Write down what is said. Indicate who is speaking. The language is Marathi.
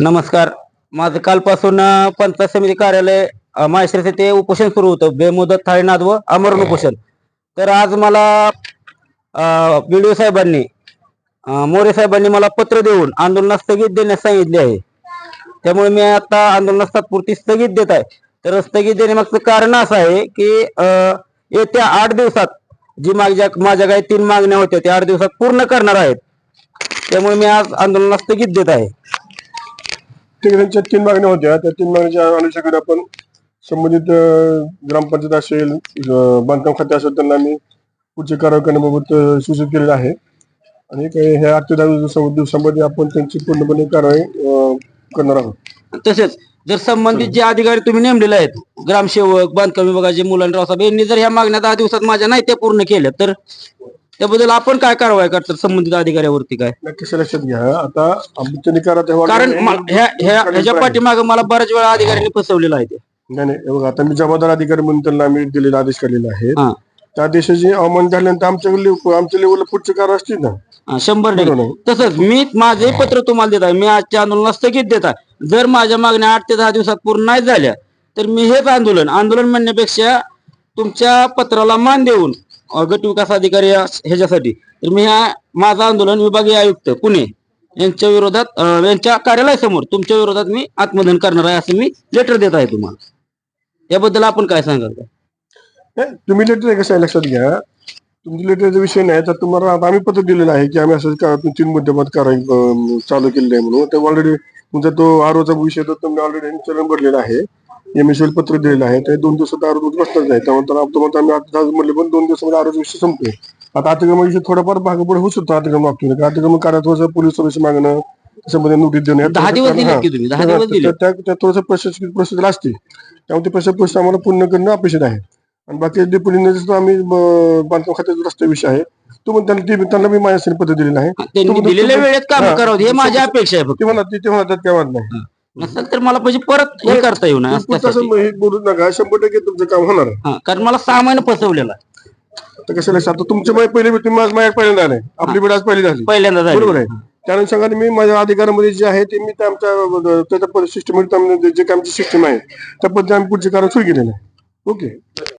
Speaker 1: नमस्कार. माझं कालपासून पंचायत समिती कार्यालय माहेश्वरी येथे उपोषण सुरू होतं, बेमुदत थाळीनाद व आमरण उपोषण. तर आज मला बीडीओ साहेबांनी मोरे साहेबांनी मला पत्र देऊन आंदोलनास स्थगित देण्यास सांगितले आहे. त्यामुळे मी आता आंदोलनास तात्पुरती स्थगित देत आहे. तर स्थगित देण्यामागचं कारण असं आहे की येत्या 8 दिवसात जी माझ्या काही 3 मागण्या होत्या त्या 8 दिवसात पूर्ण करणार आहेत. त्यामुळे मी आज आंदोलनास स्थगित देत आहे.
Speaker 2: त्यांच्या 3 मागण्या होत्या. त्या 3 मागण्याच्या अनुषंगाने आपण संबंधित ग्रामपंचायत असेल, बांधकाम खाते असेल, त्यांना आम्ही पुढची कारवाई करण्याबाबत सूचित केलेलं आहे. आणि ह्या 8 ते 10 दिवसांमध्ये आपण त्यांची पूर्णपणे कारवाई करणार आहोत.
Speaker 1: तसेच जर संबंधित जे अधिकारी तुम्ही नेमलेले आहेत, ग्रामसेवक, बांधकाम विभागाचे मुलांराव साहेब यांनी जर ह्या मागण्या 10 दिवसात माझ्या नाही त्या पूर्ण केल्या तर त्याबद्दल आपण काय कारवाई करतात संबंधित अधिकाऱ्यावरती? काय
Speaker 2: नक्कीच लक्षात घ्या. आता आमच्या निकालात
Speaker 1: कारण ह्याच्या पाठीमागे मला बऱ्याच वेळा अधिकाऱ्यांनी फसवलेलं आहे.
Speaker 2: नाही, बघा, आता मी जबाबदार अधिकारी म्हणून त्यांना आम्ही दिलेला आदेश काढलेला आहे. त्या आदेशाची अवमान झाल्यानंतर आमच्या लेवलला पुढची कारवाई असते ना.
Speaker 1: 100%. तसंच मी माझे पत्र तुम्हाला देत आहे. मी आजच्या आंदोलनाला स्थगित देत आहे. जर माझ्या मागण्या 8 ते 10 दिवसात पूर्ण नाही झाल्या तर मी हेच आंदोलन म्हणण्यापेक्षा तुमच्या पत्राला मान देऊन गट विकास अधिकारी ह्याच्यासाठी तर मी माझं आंदोलन विभागीय आयुक्त पुणे यांच्या विरोधात यांच्या कार्यालयासमोर तुमच्या विरोधात मी आत्मदहन करणार आहे असं मी लेटर देत आहे तुम्हाला. याबद्दल आपण काय सांगाल?
Speaker 2: तुम्ही लेटर कसं आहे लक्षात घ्या. तुमच्या लेटरचा विषय नाही तर तुम्हाला आम्ही पत्र दिलेलं आहे की आम्ही असं 3 मुद्द्यामध्ये कारवाई चालू केलेली आहे म्हणून. तर ऑलरेडी तुमचा तो आरोचा विषय तर तुम्ही ऑलरेडी चलन भरलेला आहे. एमएसएल पत्र दिलेलं आहे. तर 2 दिवसात आरोप बसणार नाही. त्यामुळे आम्ही 8 म्हणले पण 2 दिवसामध्ये आरोग्य विषय संपतोय. आता अतिक्रमण विषय थोडाफार भागपुढे होऊ शकतो. अतिक्रमण वागतो अतिक्रमण कार्यात पोलीस सदस्य मागणं त्याच्यामध्ये नोटीस देणं
Speaker 1: 10 दिवस दिले
Speaker 2: त्या थोडंसं प्रशासकीय प्रोसेस असते. त्यामुळे ते प्रोसेस आम्हाला पूर्ण करणं अपेक्षित आहे. आणि बाकी डेप्युटीने आम्ही बांधकाम खात्याचा रस्ता विषय आहे तो पण त्यांना मी माझ्या पत्र दिलेलं आहे.
Speaker 1: दिलेल्या वेळेत काम करावं हे माझी अपेक्षा आहे.
Speaker 2: ते म्हणतात काय वाद नाही.
Speaker 1: नसेल तर मला म्हणजे परत हे करता येऊ नये
Speaker 2: हे बोलू नका. 100% तुमचं काम होणार.
Speaker 1: कारण मला 6 महिने फसवलेलं आहे.
Speaker 2: आता कसं लक्षात आता तुमच्या पहिले माझ्या पहिल्यांदा नाही आपली वेळ आज पहिल्यांदा बरोबर आहे. त्यानुसार मी माझ्या अधिकारामध्ये जे आहे ते मी त्याच्या सिस्टम जे काय आमची सिस्टम आहे त्या पद्धतीने आम्ही पुढचे कारण सुरू केलेलं आहे. ओके.